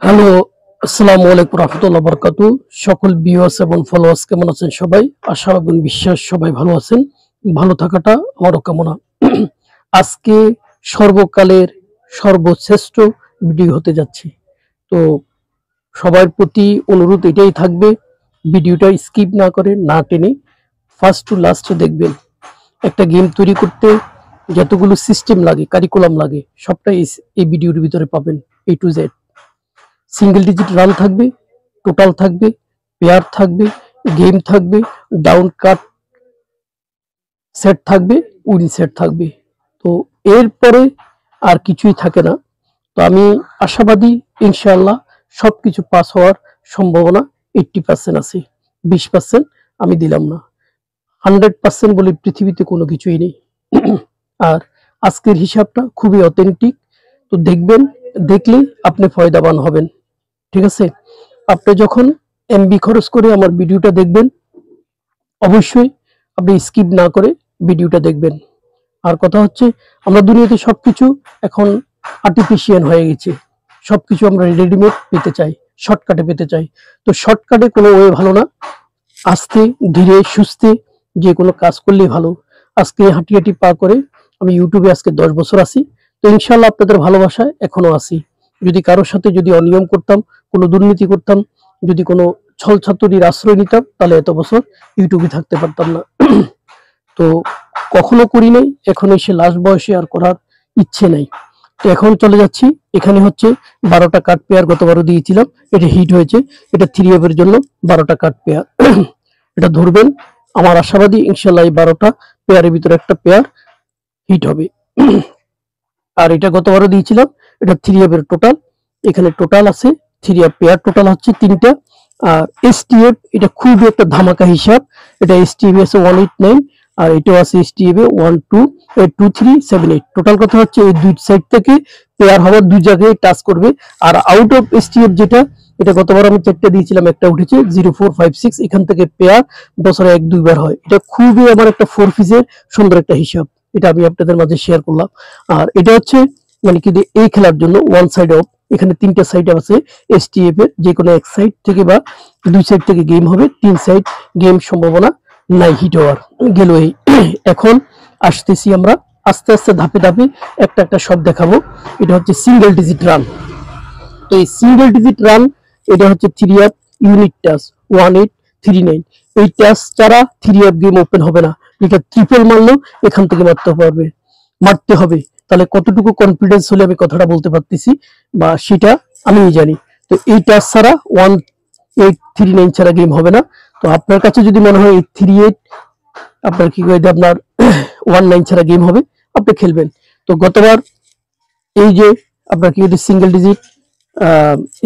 Hello, আসসালামু আলাইকুম রহমতুল্লাহ বরকাতু। সকল ভিউয়ার্স এবং ফলোয়ার্স কেমন আছেন সবাই? আশা এবং বিশ্বাস সবাই ভালো আছেন। ভালো থাকাটা আমারও কামনা। আজকে সর্বকালের সর্বশ্রেষ্ঠ ভিডিও হতে যাচ্ছে। তো সবার প্রতি অনুরোধ এটাই থাকবে, ভিডিওটা স্কিপ না করে না টেনে ফার্স্ট টু লাস্ট দেখবেন। একটা গেম তৈরি করতে যতগুলো সিস্টেম লাগে, কারিকুলাম লাগে, সবটাই এই ভিডিওর ভিতরে পাবেন, A to Z। Single digit run থাকবে, টোটাল থাকবে, পেয়ার থাকবে, গেম থাকবে, ডাউন কাট সেট থাকবে, উইন সেট থাকবে। তো এরপরে আর কিছুই থাকে না। তো আমি আশাবাদী, ইনশাআল্লাহ সবকিছু পাস হওয়ার সম্ভাবনা 80% আছে। 20% আমি দিলাম না, 100% বলে পৃথিবীতে কোনো কিছুই নেই। আর আজকের হিসাবটা খুবই অথেন্টিক। তো দেখবেন, দেখলে আপনি ফয়দাবান হবেন। ঠিক আছে? আপনি যখন এমবি খরচ করে আমার ভিডিওটা দেখবেন, অবশ্যই আপনি স্কিপ না করে ভিডিওটা দেখবেন। আর কথা হচ্ছে, আমরা দুনিয়াতে সবকিছু এখন আর্টিফিশিয়াল হয়ে গেছে। সবকিছু আমরা রেডিমেড পেতে চাই, শর্টকাটে পেতে চাই। তো শর্টকাটে কোনো ওয়ে ভালো না। আস্তে ধীরে সুস্থে যে কোনো কাজ করলেই ভালো। আজকে হাঁটি হাঁটি পা করে আমি ইউটিউবে আজকে 10 বছর আছি। তো ইনশাল্লাহ আপনাদের ভালোবাসায় এখনো আছি। যদি কারোর সাথে যদি অনিয়ম করতাম, কোনো দুর্নীতি করতাম, যদি কোনো ছল ছাত্রীর আশ্রয় নিতাম, তাহলে এত বছর ইউটিউবে থাকতে পারতাম না। তো কখনো করি নাই, এখন এসে লাস্ট বয়সে আর করার ইচ্ছে নাই। তো এখন চলে যাচ্ছি। এখানে হচ্ছে 12টা কার্ড পেয়ার গতবারও দিয়েছিলাম, এটা হিট হয়েছে। এটা 3F এর জন্য 12টা কার্ড পেয়ার। এটা ধরবেন, আমার আশাবাদী ইনশাল্লাহ এই 12টা পেয়ারের ভিতরে একটা পেয়ার হিট হবে। আর এটা গতবারও দিয়েছিলাম, এটা 3F এর টোটাল। এখানে টোটাল আছে 3F পেয়ার, টোটাল হচ্ছে 3টা। আর STF এটা খুবই একটা ধামাকা হিসাব। এটা STF আছে 189, আর এটাও আছে STF 12378। টোটাল কথা হচ্ছে এই দুই সাইড থেকে পেয়ার হওয়ার দুই জায়গায় টাচ করবে। আর আউট অফ STF যেটা, এটা গতবার আমি 4টা দিয়েছিলাম, একটা উঠেছে 0456। এখান থেকে পেয়ার বছরে 1-2 বার হয়। এটা খুবই আমার একটা 4 পিসের সুন্দর একটা হিসাব। এটা আমি আপনাদের মাঝে শেয়ার করলাম। আর এটা হচ্ছে মানে কি, এই খেলার জন্য ওয়ান সাইড অফ, এখানে 3টা সাইড আছে STF এর। যে কোনো এক সাইড থেকে বা দুই সাইড থেকে গেম হবে, 3 সাইড গেম সম্ভাবনা নাই হিট হওয়ার। গেল এই। এখন আসতেছি আমরা আস্তে আস্তে ধাপে ধাপে একটা একটা সব দেখাবো। এটা হচ্ছে সিঙ্গেল ডিজিট রান। তো এই সিঙ্গেল ডিজিট রান, এটা হচ্ছে 3F ইউনিট টাচ 1839। এই টাচ ছাড়া 3F গেম ওপেন হবে না। এটা ট্রিপল মারলেও এখান থেকে মারতে হবে। তাহলে কতটুকু কনফিডেন্স হলে আমি কথাটা বলতে পারতেছি, বা সেটা আমি জানি। তো এই টাচ ছাড়া 1839 ছাড়া গেম হবে না। তো আপনার কাছে যদি মনে হয় 38, আপনার কি করে আপনার 19 ছাড়া গেম হবে, আপনি খেলবেন। তো গতবার এই যে আপনার কি সিঙ্গেল ডিজিট,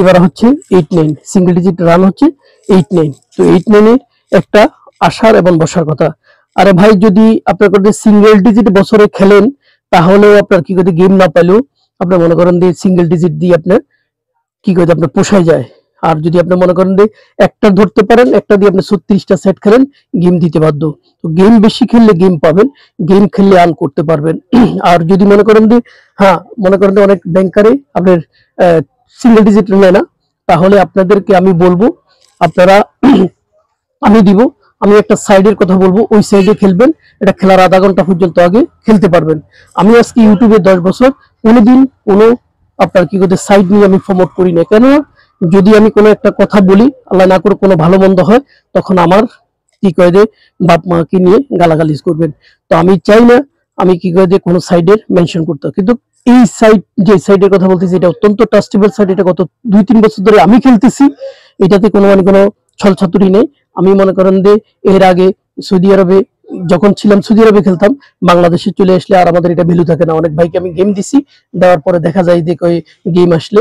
এবার হচ্ছে 89, সিঙ্গেল ডিজিট রান হচ্ছে 89। তো 89 এর একটা আসার এবং বসার কথা। আরে ভাই, যদি আপনার কাছে সিঙ্গেল ডিজিট বছরে খেলেন, তাহলেও আপনার কি করে গেম না পেলেও আপনার মনে করেন যে সিঙ্গেল ডিজিট দিয়ে আপনার কি করে আপনার পোষায় যায়। আর যদি আপনি মনে করেন যে একটা ধরতে পারেন, একটা দিয়ে আপনি 36টা সেট খেলেন, গেম দিতে বাধ্য। তো গেম বেশি খেললে গেম পাবেন, গেম খেললে আর্ন করতে পারবেন। আর যদি মনে করেন যে হ্যাঁ, মনে করেন যে অনেক ব্যাংকারে আপনার সিঙ্গেল ডিজিট নেয় না, তাহলে আপনাদেরকে আমি বলবো, আপনারা আমি দিব, আমি একটা সাইডের কথা বলবো, ওই সাইডে খেলবেন। এটা খেলার আধা ঘন্টা পর্যন্ত আগে খেলতে পারবেন। আমি আজকে ইউটিউবে 10 বছর কোনোদিন কোনো আপনার কি করতে সাইড নিয়ে আমি প্রমোট করি না। কেন? যদি আমি কোনো একটা কথা বলি, আল্লাহ না করে কোনো ভালো মন্দ হয়, তখন আমার কি করে যে বাপ মাকে নিয়ে গালাগালিজ করবেন। তো আমি চাই না আমি কি করে যে কোনো সাইডের মেনশন করতে। কিন্তু এই সাইড, যে সাইডের কথা বলতেছি, এটা অত্যন্ত ট্রাস্টেবল সাইড। এটা গত 2-3 বছর ধরে আমি খেলতেছি। এটাতে কোনো কোনো ছল ছাতুরি নেই। আমি মনে করেন যে এর আগে সৌদি আরবে যখন ছিলাম, সৌদি আরবে খেলতাম, বাংলাদেশে চলে আসলে আর আমাদের এটা ভ্যালু থাকে না। অনেক ভাইকে আমি গেম দিছি, দেওয়ার পরে দেখা যায় যে গেম আসলে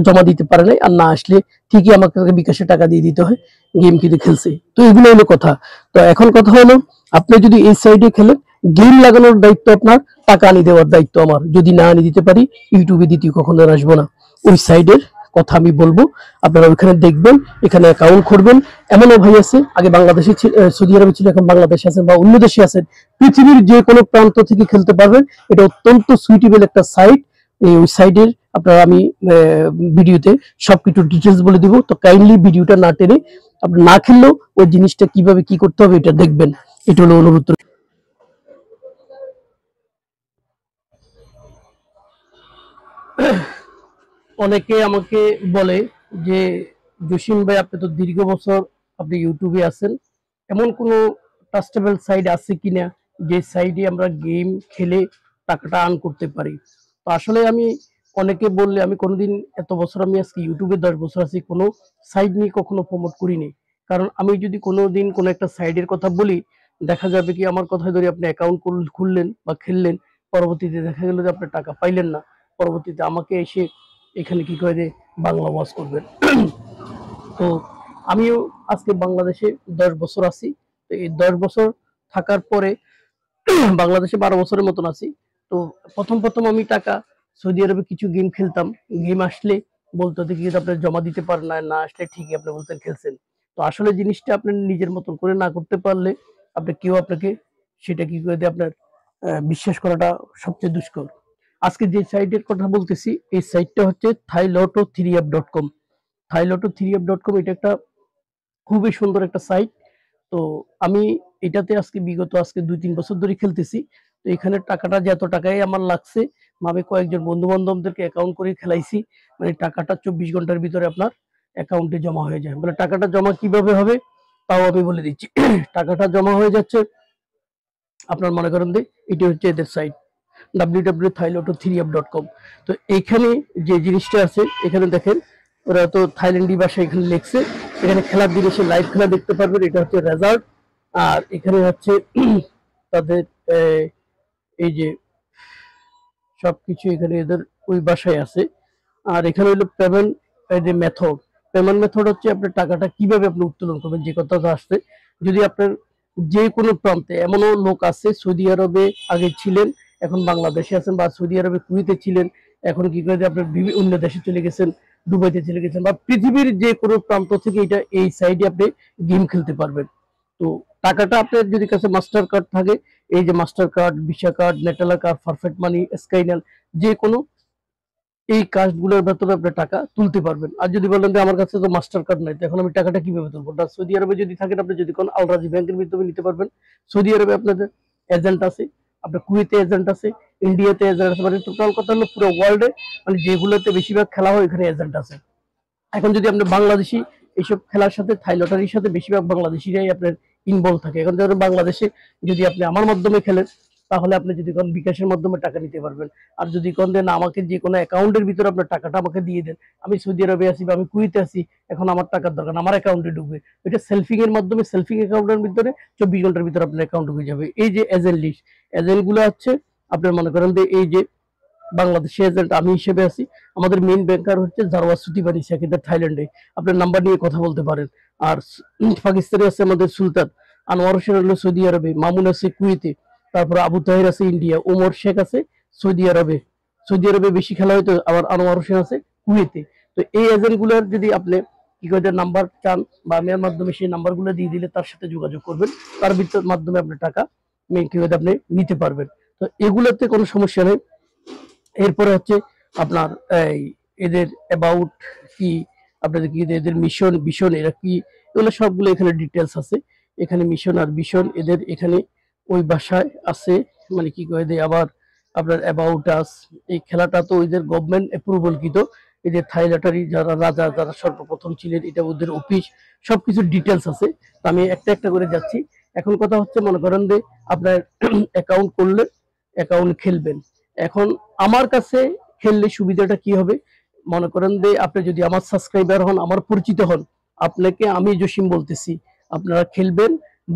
জমা দিতে পারে নাই, আর না আসলে ঠিকই আমাকে বিকাশে টাকা দিয়ে দিতে হয়, গেম কিন্তু খেলছে। তো এগুলো হলো কথা। তো এখন কথা হলো, আপনি যদি এই সাইডে খেলেন, গেম লাগানোর দায়িত্ব আপনার, টাকা আনি দেওয়ার দায়িত্ব আমার। যদি না আনি দিতে পারি, ইউটিউবে দ্বিতীয় কখনো আসবো না। ওই সাইডের কথা আমি বলবো, আপনারা ওইখানে দেখবেন, এখানে অ্যাকাউন্ট করবেন। এমনও ভাই আছে, আগে বাংলাদেশে সৌদি আরবে ছিল, এখন বাংলাদেশে আছেন বা অন্য দেশে আছেন, পৃথিবীর যে কোনো প্রান্ত থেকে খেলতে পারবেন। এটা অত্যন্ত সুইটেবল একটা সাইট। ওই সাইডের আপনারা আমি ভিডিওতে সবকিছু ডিটেলস বলে দিব। তো কাইন্ডলি ভিডিওটা না টেনে আপনি না খেললেও ওই জিনিসটা কিভাবে কি করতে হবে এটা দেখবেন, এটা হলো অনুরোধ। অনেকে আমাকে বলে যে জসিম ভাই আপনি তো দীর্ঘ বছর আপনি ইউটিউবে আছেন, এমন কোনো ট্রাস্টেবল সাইট আছে কিনা যে সাইটে আমরা গেম খেলে টাকাটা আর্ন করতে পারি। তো আসলে আমি অনেকে বললে আমি কোনোদিন এত বছর আমি আজকে ইউটিউবে 10 বছর আছি কোনো সাইট নিয়ে কখনো প্রমোট করিনি। কারণ আমি যদি কোনোদিন কোনো একটা সাইডের কথা বলি দেখা যাবে কি আমার কথায় ধরে আপনি অ্যাকাউন্ট খুললেন বা খেললেন, পরবর্তীতে দেখা গেল যে আপনি টাকা পাইলেন না, পরবর্তীতে আমাকে এসে এখানে কি করে যে বাংলা ওয়াচ করবেন। তো আমিও আজকে বাংলাদেশে 10 বছর আছি। তো এই 10 বছর থাকার পরে বাংলাদেশে 12 বছরের মতন আছি। তো প্রথম আমি টাকা সৌদি আরবে কিছু গেম খেলতাম। গেম আসলে বলতো দেখি যে আপনার জমা দিতে পারেন না, না আসলে ঠিকই আপনি বলতেন খেলছেন। তো আসলে জিনিসটা আপনি নিজের মতন করে না করতে পারলে আপনি কেউ আপনাকে সেটা কি করে দিয়ে আপনার বিশ্বাস করাটা সবচেয়ে দুষ্কর। আজকে যে সাইটের কথা বলতেছি এই সাইটটা হচ্ছে thailotto3app.com। thailotto3app.com এটা একটা খুবই সুন্দর একটা সাইট। তো আমি এটাতে আজকে বিগত আজকে 2-3 বছর ধরে খেলতেছি। তো এখানে টাকাটা যে এত টাকাই আমার লাগছে, আমি কয়েকজন বন্ধু-বান্ধবদেরকে অ্যাকাউন্ট করে খেলাইছি। মানে টাকাটা 24 ঘন্টার ভিতরে আপনার অ্যাকাউন্টে জমা হয়ে যায়। মানে টাকাটা জমা কিভাবে হবে তাও আমি বলে দিচ্ছি। টাকাটা জমা হয়ে যাচ্ছে আপনার মনে করেন যে এটি হচ্ছে এদের সাইট www.thailotto3app.com। তো এখানে যে জিনিসটা আছে এখানে দেখেন ওরা তো থাইল্যান্ডি ভাষায় এখানে লিখছে। এখানে খেলার দিন এসে লাইভ খেলা দেখতে পারবেন, এটা হচ্ছে রেজাল্ট। আর এখানে হচ্ছে তাদের এই যে সবকিছু এখানে এদের ওই ভাষায় আছে। আর এখানে হলো পেমেন্ট যে মেথড, পেমেন্ট মেথড হচ্ছে আপনার টাকাটা কিভাবে আপনি উত্তোলন করবেন যে কথাটা আসছে। যদি আপনার যে কোনো প্রান্তে এমনও লোক আছে সৌদি আরবে আগে ছিলেন এখন বাংলাদেশে আছেন, বা সৌদি আরবে কুয়েতে ছিলেন এখন কি করে যে আপনার অন্য দেশে চলে গেছেন, দুবাইতে চলে গেছেন, বা পৃথিবীর যে কোনো প্রান্ত থেকে এটা এই সাইডে আপনি গেম খেলতে পারবেন। তো টাকাটা আপনার যদি কাছে মাস্টার কার্ড থাকে, এই যে Mastercard, Visa card, Neteller card, perfect money, স্কাইনাল, যে কোনো এই কার্ডগুলোর ভেতরে আপনি টাকা তুলতে পারবেন। আর যদি বলেন যে আমার কাছে তো মাস্টার কার্ড নাই, তো এখন আমি টাকাটা কিভাবে তুলবো? সৌদি আরবে যদি থাকেন আপনি যদি কোন আল রাজি ব্যাংকের মাধ্যমে নিতে পারবেন। সৌদি আরবে আপনাদের এজেন্ট আছে, আপনার কুয়েতে এজেন্ট আছে, ইন্ডিয়াতে এজেন্ট আছে, মানে টোটাল কথা হলো পুরো ওয়ার্ল্ডে মানে যেগুলোতে বেশিরভাগ খেলা হয় এখানে এজেন্ট আছে। এখন যদি আপনি বাংলাদেশি এইসব খেলার সাথে থাই লটারির সাথে বেশিরভাগ বাংলাদেশিরাই আপনার ইনভলভ থাকে। এখন ধরুন বাংলাদেশে যদি আপনি আমার মাধ্যমে খেলেন তাহলে আপনি যদি কোন বিকাশের মাধ্যমে টাকা নিতে পারবেন। আর যদি কোন দেন আমাকে যে কোনো অ্যাকাউন্টের ভিতরে আপনার টাকাটা আমাকে দিয়ে দেন, আমি সৌদি আরবে আছি বা আমি কুয়েতে আছি, এখন আমার টাকার দরকার আমার অ্যাকাউন্টে ঢুকবে, এটা সেলফিং এর মাধ্যমে সেলফিং অ্যাকাউন্টের ভিতরে 24 ঘন্টার ভিতরে আপনার অ্যাকাউন্ট ঢুকে যাবে। এই যে এজেন্ট লিস্ট, এজেন্ট গুলো হচ্ছে আপনার মনে করেন যে এই যে বাংলাদেশে এজেন্ট আমি হিসেবে আছি, আমাদের মেইন ব্যাংকার হচ্ছে জারওয়া সুতিবানি সাকিদার থাইল্যান্ডে, আপনার নাম্বার নিয়ে কথা বলতে পারেন। আর পাকিস্তানে আছে আমাদের সুলতান, আনোয়ার হোসেন হলো সৌদি আরবে, মামুন আছে কুয়েতে, তারপর আবু তাহির আছে ইন্ডিয়া, ওমর শেখ আছে সৌদি আরবে। সৌদি আরবে বেশি খেলা হয়তো, আবার আনোয়ার হোসেন আছে কুয়েতে। তো এই এজেন্ট গুলোর যদি আপনি কি করে নাম্বার চান বা মেয়ের মাধ্যমে সেই নাম্বার গুলো দিয়ে দিলে তার সাথে যোগাযোগ করবেন, তার মাধ্যমে আপনি টাকা কি করে আপনি নিতে পারবেন। তো এগুলোতে কোনো সমস্যা নেই। এরপরে হচ্ছে আপনার এই এদের অ্যাবাউট কি, আপনাদের কি এদের মিশন ভিশন এরা কি, এগুলো সবগুলো এখানে ডিটেলস আছে। এখানে মিশন আর ভিশন এদের এখানে ওই ভাষায় আছে, মানে কি করে দেয়। আবার আপনার অ্যাবাউট আস, এই খেলাটা তো ওদের গভর্নমেন্ট অ্যাপ্রুভাল কৃত, এদের থাই লটারি যারা রাজা যারা সর্বপ্রথম ছিলেন এটা ওদের অফিস, সবকিছু ডিটেলস আছে। তো আমি একটা একটা করে যাচ্ছি। এখন কথা হচ্ছে মনে করেন যে আপনার অ্যাকাউন্ট করলে অ্যাকাউন্ট খেলবেন। এখন আমার কাছে খেললে সুবিধাটা কি হবে, মনে করেন যে আপনি যদি আমার সাবস্ক্রাইবার হন, আমার পরিচিত হন, আপনাকে আমি জসিম বলতেছি, আপনারা খেলবেন,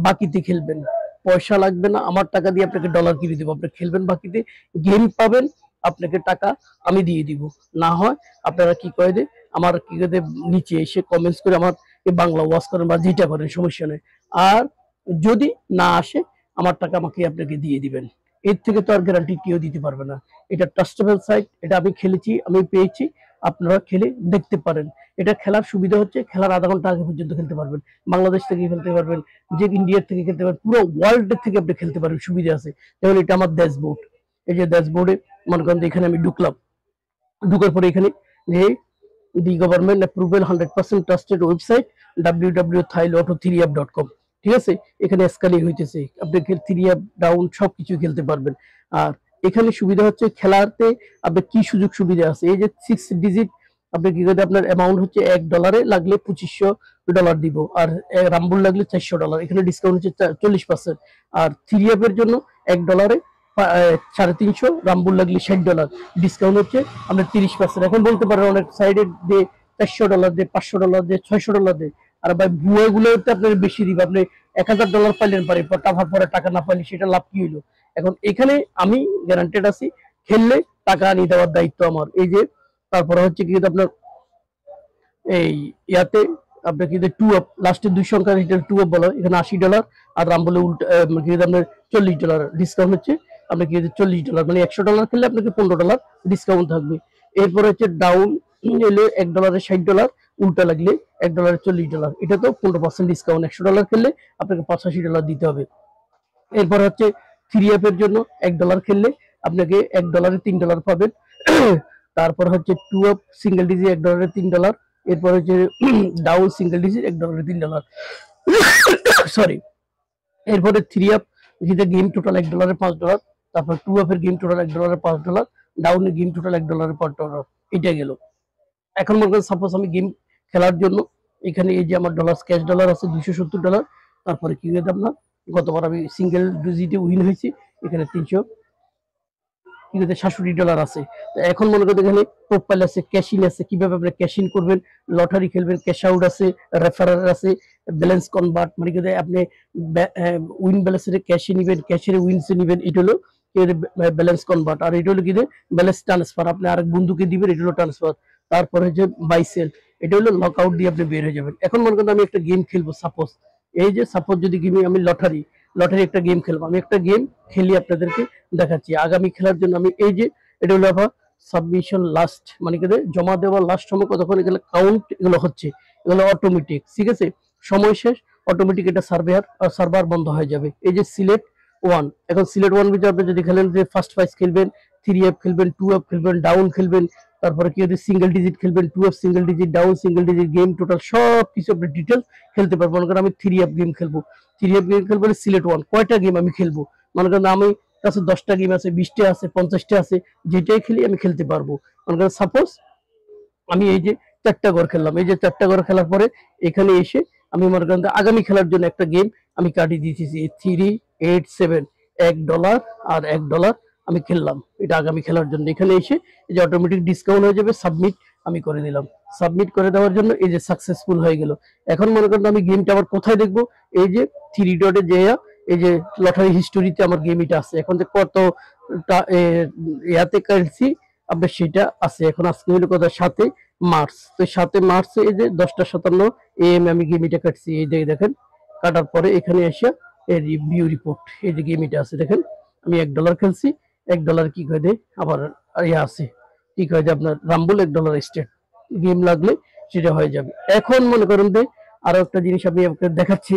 বাকিতে খেলবেন, পয়সা লাগবে না, আমার টাকা দিয়ে আপনাকে ডলার কিনে দেবো, আপনি খেলবেন বাকিতে, গেম পাবেন, আপনাকে টাকা আমি দিয়ে দিব। না হয় আপনারা কি করে দে আমার কি করে নিচে এসে কমেন্টস করে আমার বাংলা ওয়াচ করেন বা যেটা করেন সমস্যা নেই। আর যদি না আসে আমার টাকা আমাকে আপনাকে দিয়ে দিবেন, এর থেকে তো আর গ্যারান্টি কেউ দিতে পারবে না। এটা ট্রাস্টেবল সাইট, এটা আমি খেলেছি, আমি পেয়েছি, আপনারা খেলে দেখতে পারেন। এটা খেলার সুবিধা হচ্ছে খেলার আধা ঘন্টা আগে পর্যন্ত খেলতে পারবেন, বাংলাদেশ থেকে খেলতে পারবেন, যে ইন্ডিয়ার থেকে খেলতে পারবেন, পুরো ওয়ার্ল্ডের থেকে আপনি খেলতে পারবেন, সুবিধা আছে। যেমন এটা আমার ড্যাশবোর্ড, এই যে ড্যাশবোর্ডে মনে করেন এখানে আমি ঢুকলাম, ঢোকার পরে এখানে যে the government approval 100% trusted website www.thailoto3app.com, ঠিক আছে। এখানে স্ক্যানিং হইতেছে, আপনি 3 অ্যাপ ডাউন সবকিছু খেলতে পারবেন। আর এখানে সুবিধা হচ্ছে খেলাতে আপনার কি সুযোগ সুবিধা আছে, এই যে 6 ডিজিট আপনি কি করতে, আপনার অ্যামাউন্ট হচ্ছে $1 লাগলে $2500 দিব, আর রামবুল লাগলে $400, এখানে ডিসকাউন্ট হচ্ছে 40%। আর 3 অ্যাপের জন্য $1 350, রামবুল লাগলে $60, ডিসকাউন্ট হচ্ছে আপনার 30%। এখন বলতে পারেন অনেক সাইডে যে $400 দিয়ে, $500 দিয়ে, $600 দিয়ে, আর ভাই ভুয়া গুলোতে আপনার বেশি দিবে, আপনি $1000 পাইলেন পারে, টাকার পরে টাকা না পাইলে সেটা লাভ কি হইলো। এখন এখানে আমি গ্যারান্টেড আছি, খেললে টাকা আনিয়ে দেওয়ার দায়িত্ব আমার। এই যে তারপরে হচ্ছে কি আপনার এই ইয়াতে আপনার কি টু আপ লাস্টের 2 সংখ্যা, এটা টু আপ বলা হয়, এখানে $80, আর রাম বলে উল্টা কি আপনার $40 ডিসকাউন্ট হচ্ছে। আপনি কি $40 মানে $100 খেললে আপনাকে $15 ডিসকাউন্ট থাকবে। এরপরে হচ্ছে ডাউন এলে $1 $60, উল্টা লাগলে $1 $40, এটা তো 15% ডিসকাউন্ট। $100 খেললে আপনাকে $85 দিতে হবে। এরপর হচ্ছে 3 অ্যাপের জন্য $1 খেললে আপনাকে $1 $3 পাবেন। তারপর হচ্ছে 2 অ্যাপ সিঙ্গেল ডিজিট $1 $3। এরপর হচ্ছে ডাউন সিঙ্গেল ডিজিট $1 $3, সরি। এরপরে 3 অ্যাপ যেটা গেম টোটাল $1 $5, তারপর 2 অ্যাপের গেম টোটাল $1 $5, ডাউনের গেম টোটাল $1 $5, এটা গেল। এখন মনে করেন সাপোজ আমি গেম খেলার জন্য এখানে এই যে আমার ক্যাশ ডলার আছে $270। তারপরে কি হয়ে আপনার গতবার আমি সিঙ্গেল ডিজিটে উইন হয়েছি, এখানে $67 আছে। তো এখন মনে করেন এখানে প্রোফাইল আছে, ক্যাশ ইন আছে, কিভাবে আপনি ক্যাশ ইন করবেন, লটারি খেলবেন, ক্যাশ আউট আছে, রেফারাল আছে, ব্যালেন্স কনভার্ট মানে কি আপনি উইন ব্যালেন্সের ক্যাশে নিবেন, ক্যাশের উইনসে নিবেন, এটা হলো ব্যালেন্স কনভার্ট। আর এটা হলো কি ব্যালেন্স ট্রান্সফার, আপনি আরেক বন্ধুকে দিবেন, এটা হলো ট্রান্সফার। তারপরে হচ্ছে বাই সেল, এটা হলো লক আউট দিয়ে আপনি বের হয়ে যাবেন। এখন মনে করেন আমি একটা গেম খেলবো, সাপোজ এই যে সাপোজ যদি আমি লটারি একটা গেম খেলবো, আমি একটা গেম খেলি আপনাদেরকে দেখাচ্ছি। আগামী খেলার জন্য আমি এই যে এটা হলো আবার সাবমিশন লাস্ট মানে কি জমা দেওয়ার লাস্ট সময় কতক্ষণ, এগুলো কাউন্ট, এগুলো হচ্ছে, এগুলো অটোমেটিক, ঠিক আছে। সময় শেষ অটোমেটিক, এটা সার্ভার বন্ধ হয়ে যাবে। এই যে সিলেক্ট ওয়ান, এখন সিলেক্ট ওয়ান ভিতরে আপনি যদি খেলেন যে ফার্স্ট প্রাইজ খেলবেন, 3 অ্যাপ খেলবেন, 2 অ্যাপ খেলবেন, ডাউন খেলবেন, তারপরে কি হচ্ছে সিঙ্গেল ডিজিট খেলবেন, 2 app single digit, down single digit, game total সব কিছু আপনি ডিটেলস খেলতে পারবেন। মনে করেন আমি 3 অ্যাপ গেম খেলবো, 3 অ্যাপ গেম খেলবো সিলেক্ট ওয়ান, কয়টা গেম আমি খেলবো, মনে করেন আমি কাছে 10টা গেম আছে, 20টা আছে, 50টা আছে, যেটাই খেলি আমি খেলতে পারবো। মনে করেন সাপোজ আমি এই যে 4টা ঘর খেললাম, এই যে 4টা ঘর খেলার পরে এখানে এসে আমি মনে করেন আগামী খেলার জন্য একটা গেম আমি কাটিয়ে দিয়েছি 387, $1 আর $1 আমি খেললাম এটা আগামী খেলার জন্য। এখানে এসে এই যে অটোমেটিক ডিসকাউন্ট হয়ে যাবে, সাবমিট আমি করে দিলাম। সাবমিট করে দেওয়ার জন্য এই যে সাকসেসফুল হয়ে গেল। এখন মনে করেন আমি গেমটা আবার কোথায় দেখবো, এই যে 3 ডটে যে এই যে লটারি হিস্টোরিতে আমার গেম এটা আছে, এখন যে কত ইয়াতে কাটছি আপনার সেটা আছে। এখন আজকে হলো কথা 7 মার্চ, তো 7 মার্চ এই যে 10:57 AM আমি গেমিটা কাটছি, এই যে দেখেন কাটার পরে এখানে এসে এই রিভিউ রিপোর্ট, এই যে গেমিটা আছে দেখেন আমি $1 খেলছি, $1 কি করে দেয় আবার ইয়ে আছে, কি করে যে আপনার রাম্বল $1 স্টেট গেম লাগলে সেটা হয়ে যাবে। এখন মনে করেন যে আরো একটা জিনিস আমি আপনাকে দেখাচ্ছি,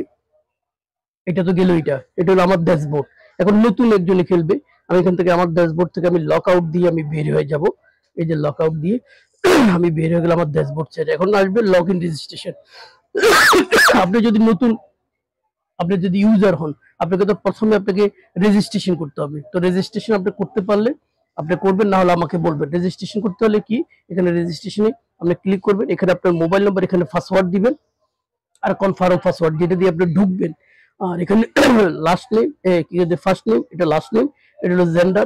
এটা তো গেল, এটা হলো আমার ড্যাশবোর্ড। এখন নতুন একজনে খেলবে, আমি এখান থেকে আমার ড্যাশবোর্ড থেকে আমি লক আউট দিয়ে আমি বের হয়ে যাব। এই যে লক আউট দিয়ে আমি বের হয়ে গেলাম আমার ড্যাশবোর্ড ছেড়ে। এখন আসবে লগ ইন রেজিস্ট্রেশন। আপনি যদি নতুন, আপনি যদি ইউজার হন, আপনাকে তো প্রথমে আপনাকে রেজিস্ট্রেশন করতে হবে। তো রেজিস্ট্রেশন আপনি করতে পারলে আপনি করবেন, না হলে আমাকে বলবেন। রেজিস্ট্রেশন করতে হলে কি, এখানে রেজিস্ট্রেশনে আপনি ক্লিক করবেন, এখানে আপনার মোবাইল নাম্বার, এখানে পাসওয়ার্ড দিবেন আর কনফার্ম পাসওয়ার্ড যেটা দিয়ে আপনি ঢুকবেন। আর এখানে লাস্ট নেম, কি ফার্স্ট নেম, এটা লাস্ট নেম, এটা হলো জেন্ডার,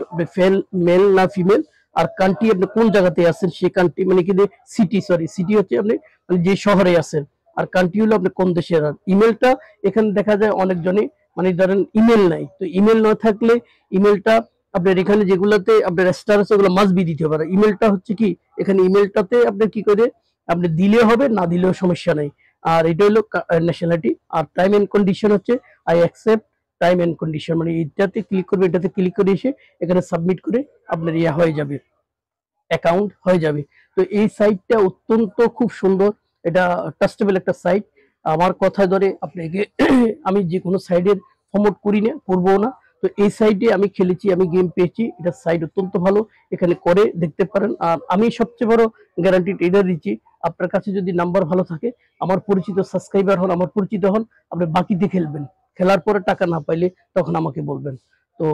মেল না ফিমেল, আর কান্ট্রি আপনি কোন জায়গাতে আছেন সেই কান্ট্রি মানে কি সিটি, সরি সিটি হচ্ছে আপনি মানে যে শহরে আছেন, আর কান্ট্রি হলো আপনি কোন দেশের। আর ইমেলটা এখানে দেখা যায় অনেকজনই মানে ধরেন ইমেল নাই, তো ইমেল না থাকলে ইমেলটা আপনার এখানে যেগুলোতে আপনার স্টার আছে ওগুলো মাস্ট বি দিতে পারে। ইমেলটা হচ্ছে কি এখানে ইমেলটাতে আপনি কি করে আপনি দিলে হবে, না দিলেও সমস্যা নাই। আর এটা হলো ন্যাশনালিটি। আর টাইম এন্ড কন্ডিশন হচ্ছে I accept time and condition, মানে এটাতে ক্লিক করবে, এটাতে ক্লিক করে এসে এখানে সাবমিট করে আপনার ইয়া হয়ে যাবে, অ্যাকাউন্ট হয়ে যাবে। তো এই সাইটটা অত্যন্ত খুব সুন্দর, এটা ট্রাস্টেবল একটা সাইট। আমার কথা ধরে আপনাকে আমি যে কোনো সাইডের প্রমোট করি না, করবো না, তো এই সাইডে আমি খেলেছি, আমি গেম পেয়েছি, এটা সাইড অত্যন্ত ভালো, এখানে করে দেখতে পারেন। আর আমি সবচেয়ে বড় গ্যারান্টি এটা দিচ্ছি, আপনার কাছে যদি নাম্বার ভালো থাকে, আমার পরিচিত সাবস্ক্রাইবার হন, আমার পরিচিত হন, আপনি বাকিতে খেলবেন, খেলার পরে টাকা না পাইলে তখন আমাকে বলবেন। তো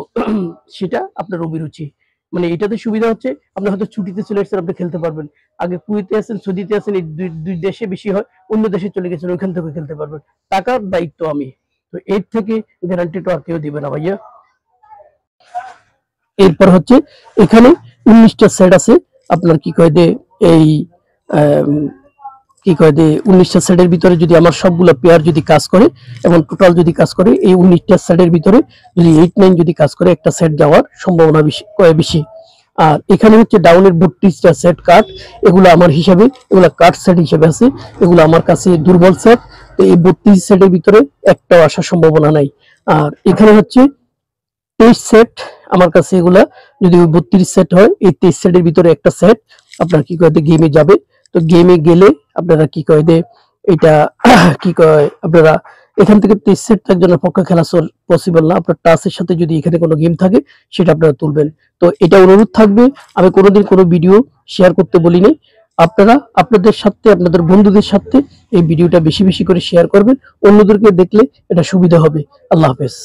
সেটা আপনার অভিরুচি। মানে এটাতে সুবিধা হচ্ছে আপনি হয়তো ছুটিতে চলে এসেছেন, আপনি খেলতে পারবেন। আগে কুয়েতে আছেন, সৌদিতে আছেন, এই দুই দেশে বেশি হয়, অন্য দেশে চলে গেছেন, ওইখান থেকে খেলতে পারবেন। টাকার দায়িত্ব আমি, তো এর থেকে গ্যারান্টিটা আর কেউ দিবে না ভাইয়া। এরপর হচ্ছে এখানে 19টা সেট আছে, আপনার কি কয় দে এই আম, কি কয় যে 19টা সেটের ভিতরে যদি আমার সবগুলো পেয়ার যদি কাজ করে এবং টোটাল যদি কাজ করে, এই 19টা সেটের ভিতরে যদি 8-9 যদি কাজ করে, একটা সেট যাওয়ার সম্ভাবনা বেশি। আর এখানে হচ্ছে ডাউনের 32টা সেট কার্ড, এগুলো আমার হিসাবে, এগুলো কার্ড সেট হিসেবে আছে, এগুলো আমার কাছে দুর্বল সেট। তো এই 32 সেটের ভিতরে একটাও আসার সম্ভাবনা নাই। আর এখানে হচ্ছে 23 সেট আমার কাছে, এগুলা যদি 32 সেট হয়, এই 23 সেটের ভিতরে একটা সেট আপনার কি কয় গেমে যাবে। তো গেমে গেলে আপনারা কি কয় এটা কি কয় আপনারা এখান থেকে 23 সেট একজনের পক্ষে খেলা পসিবল না, আপনার টাচের সাথে যদি এখানে কোনো গেম থাকে সেটা আপনারা তুলবেন। তো এটা অনুরোধ থাকবে, আমি কোনোদিন কোনো ভিডিও শেয়ার করতে বলিনি, আপনারা আপনাদের সাথে, আপনাদের বন্ধুদের সাথে এই ভিডিওটা বেশি বেশি করে শেয়ার করবেন, অন্যদেরকে দেখলে এটা সুবিধা হবে। আল্লাহ হাফেজ।